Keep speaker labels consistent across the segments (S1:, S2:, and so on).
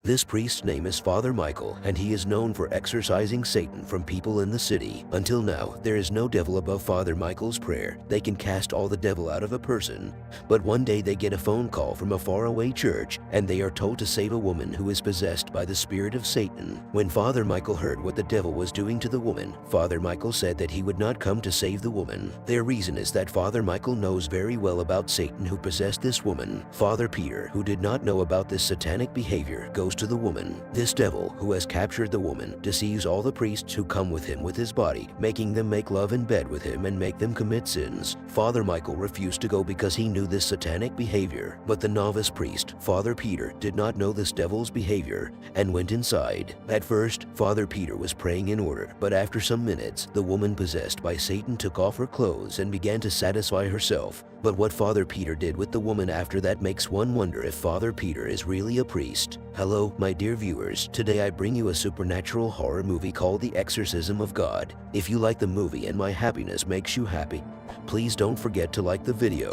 S1: This priest's name is Father Michael, and he is known for exorcising Satan from people in the city. Until now, there is no devil above Father Michael's prayer. They can cast all the devil out of a person. But one day they get a phone call from a faraway church, and they are told to save a woman who is possessed by the spirit of Satan. When Father Michael heard what the devil was doing to the woman, Father Michael said that he would not come to save the woman. Their reason is that Father Michael knows very well about Satan who possessed this woman. Father Peter, who did not know about this satanic behavior, goes to the woman. This devil, who has captured the woman, deceives all the priests who come with him with his body, making them make love in bed with him and make them commit sins. Father Michael refused to go because he knew this satanic behavior, but the novice priest, Father Peter, did not know this devil's behavior and went inside. At first, Father Peter was praying in order, but after some minutes, the woman possessed by Satan took off her clothes and began to satisfy herself. But what Father Peter did with the woman after that makes one wonder if Father Peter is really a priest. Hello, my dear viewers. Today I bring you a supernatural horror movie called The Exorcism of God. If you like the movie and my happiness makes you happy, please don't forget to like the video.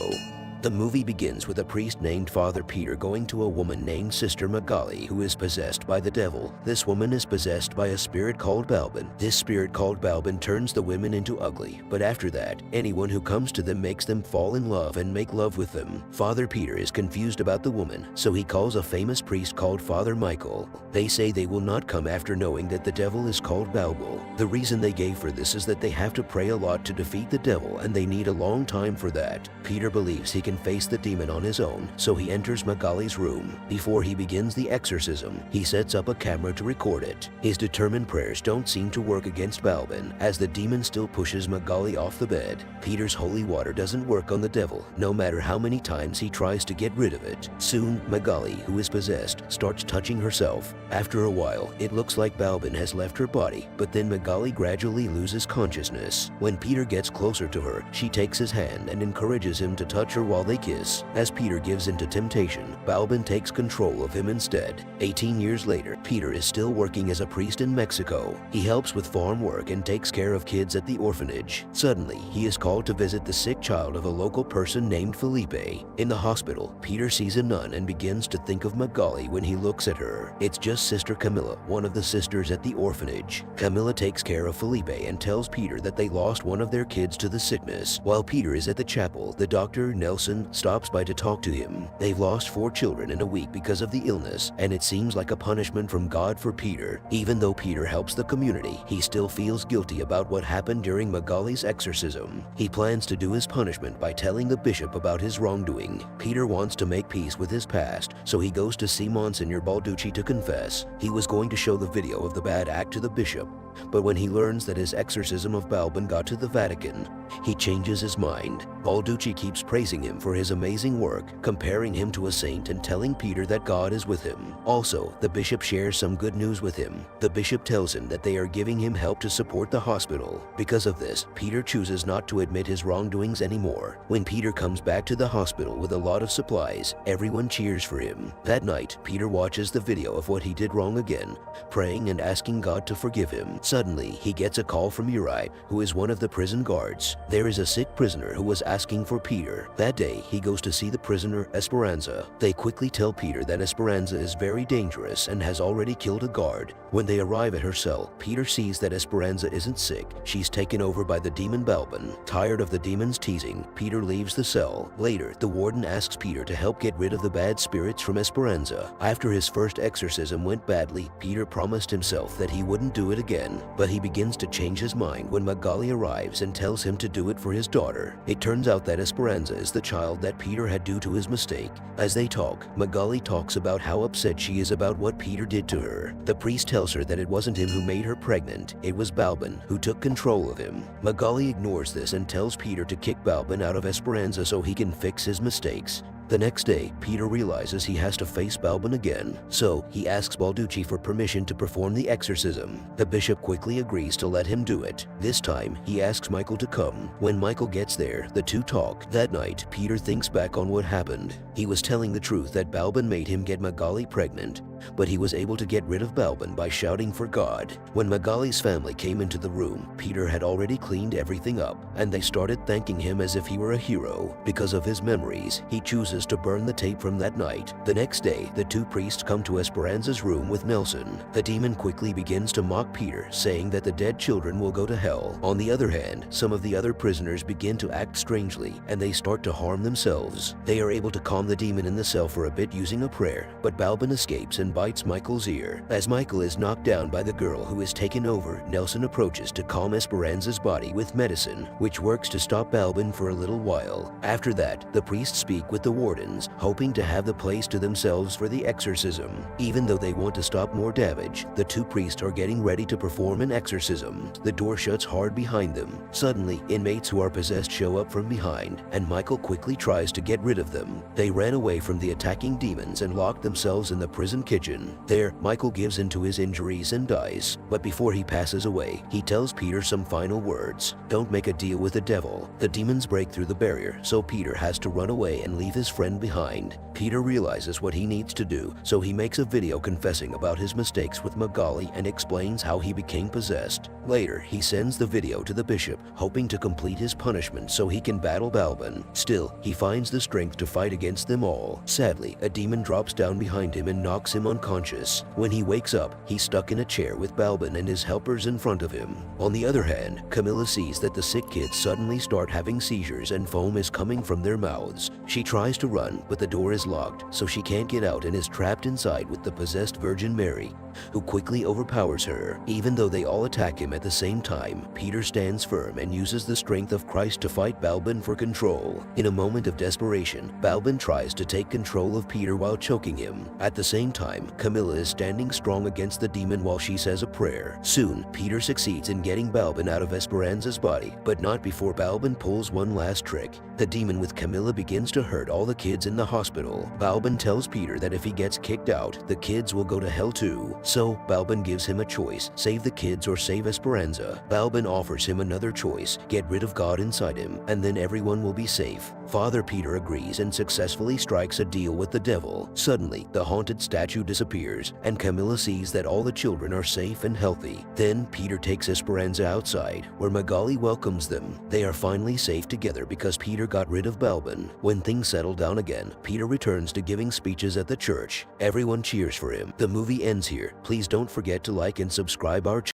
S1: The movie begins with a priest named Father Peter going to a woman named Sister Magali who is possessed by the devil. This woman is possessed by a spirit called Balbin. This spirit called Balbin turns the women into ugly, but after that, anyone who comes to them makes them fall in love and make love with them. Father Peter is confused about the woman, so he calls a famous priest called Father Michael. They say they will not come after knowing that the devil is called Balbul. The reason they gave for this is that they have to pray a lot to defeat the devil and they need a long time for that. Peter believes he can face the demon on his own, so he enters Magali's room. Before he begins the exorcism, he sets up a camera to record it. His determined prayers don't seem to work against Balbin, as the demon still pushes Magali off the bed. Peter's holy water doesn't work on the devil, no matter how many times he tries to get rid of it. Soon, Magali, who is possessed, starts touching herself. After a while, it looks like Balbin has left her body, but then Magali gradually loses consciousness. When Peter gets closer to her, she takes his hand and encourages him to touch her while they kiss. As Peter gives into temptation, Balbin takes control of him instead. 18 years later, Peter is still working as a priest in Mexico. He helps with farm work and takes care of kids at the orphanage. Suddenly, he is called to visit the sick child of a local person named Felipe. In the hospital, Peter sees a nun and begins to think of Magali when he looks at her. It's just Sister Camilla, one of the sisters at the orphanage. Camilla takes care of Felipe and tells Peter that they lost one of their kids to the sickness. While Peter is at the chapel, the doctor, Nelson, stops by to talk to him. They've lost 4 children in a week because of the illness, and it seems like a punishment from God for Peter. Even though Peter helps the community, he still feels guilty about what happened during Magali's exorcism. He plans to do his punishment by telling the bishop about his wrongdoing. Peter wants to make peace with his past, so he goes to see Monsignor Balducci to confess. He was going to show the video of the bad act to the bishop, but when he learns that his exorcism of Balbin got to the Vatican, he changes his mind. Balducci keeps praising him for his amazing work, comparing him to a saint and telling Peter that God is with him. Also, the bishop shares some good news with him. The bishop tells him that they are giving him help to support the hospital. Because of this, Peter chooses not to admit his wrongdoings anymore. When Peter comes back to the hospital with a lot of supplies, everyone cheers for him. That night, Peter watches the video of what he did wrong again, praying and asking God to forgive him. Suddenly, he gets a call from Uri, who is one of the prison guards. There is a sick prisoner who was asking for Peter. That day, he goes to see the prisoner Esperanza. They quickly tell Peter that Esperanza is very dangerous and has already killed a guard. When they arrive at her cell, Peter sees that Esperanza isn't sick. She's taken over by the demon Balbin. Tired of the demon's teasing, Peter leaves the cell. Later, the warden asks Peter to help get rid of the bad spirits from Esperanza. After his first exorcism went badly, Peter promised himself that he wouldn't do it again, but he begins to change his mind when Magali arrives and tells him to do it for his daughter. It turns out that Esperanza is the child that Peter had due to his mistake. As they talk, Magali talks about how upset she is about what Peter did to her. The priest tells her that it wasn't him who made her pregnant, it was Balbin who took control of him. Magali ignores this and tells Peter to kick Balbin out of Esperanza so he can fix his mistakes. The next day, Peter realizes he has to face Balbin again, so he asks Balducci for permission to perform the exorcism. The bishop quickly agrees to let him do it. This time, he asks Michael to come. When Michael gets there, the two talk. That night, Peter thinks back on what happened. He was telling the truth that Balbin made him get Magali pregnant, but he was able to get rid of Balbin by shouting for God. When Magali's family came into the room, Peter had already cleaned everything up, and they started thanking him as if he were a hero. Because of his memories, he chooses to burn the tape from that night. The next day, the two priests come to Esperanza's room with Nelson. The demon quickly begins to mock Peter, saying that the dead children will go to hell. On the other hand, some of the other prisoners begin to act strangely, and they start to harm themselves. They are able to calm the demon in the cell for a bit using a prayer, but Balbin escapes and bites Michael's ear. As Michael is knocked down by the girl who is taken over, Nelson approaches to calm Esperanza's body with medicine, which works to stop Balbin for a little while. After that, the priests speak with the wardens, hoping to have the place to themselves for the exorcism. Even though they want to stop more damage, the two priests are getting ready to perform an exorcism. The door shuts hard behind them. Suddenly, inmates who are possessed show up from behind, and Michael quickly tries to get rid of them. They ran away from the attacking demons and locked themselves in the prison kitchen. There, Michael gives in to his injuries and dies. But before he passes away, he tells Peter some final words. Don't make a deal with the devil. The demons break through the barrier, so Peter has to run away and leave his friend behind. Peter realizes what he needs to do, so he makes a video confessing about his mistakes with Magali and explains how he became possessed. Later, he sends the video to the bishop, hoping to complete his punishment so he can battle Balbin. Still, he finds the strength to fight against them all. Sadly, a demon drops down behind him and knocks him unconscious. When he wakes up, he's stuck in a chair with Balbin and his helpers in front of him. On the other hand, Camilla sees that the sick kids suddenly start having seizures and foam is coming from their mouths. She tries to run, but the door is locked, so she can't get out and is trapped inside with the possessed Virgin Mary, who quickly overpowers her. Even though they all attack him at the same time, Peter stands firm and uses the strength of Christ to fight Balbin for control. In a moment of desperation, Balbin tries to take control of Peter while choking him. At the same time, Camilla is standing strong against the demon while she says a prayer. Soon, Peter succeeds in getting Balbin out of Esperanza's body, but not before Balbin pulls one last trick. The demon with Camilla begins to hurt all the kids in the hospital. Balbin tells Peter that if he gets kicked out, the kids will go to hell too. So, Balbin gives him a choice: save the kids or save Esperanza. Balbin offers him another choice: get rid of God inside him, and then everyone will be safe. Father Peter agrees and successfully strikes a deal with the devil. Suddenly, the haunted statue disappears, and Camilla sees that all the children are safe and healthy. Then, Peter takes Esperanza outside, where Magali welcomes them. They are finally safe together because Peter got rid of Balbin. When things settle down again, Peter returns to giving speeches at the church. Everyone cheers for him. The movie ends here. Please don't forget to like and subscribe our channel.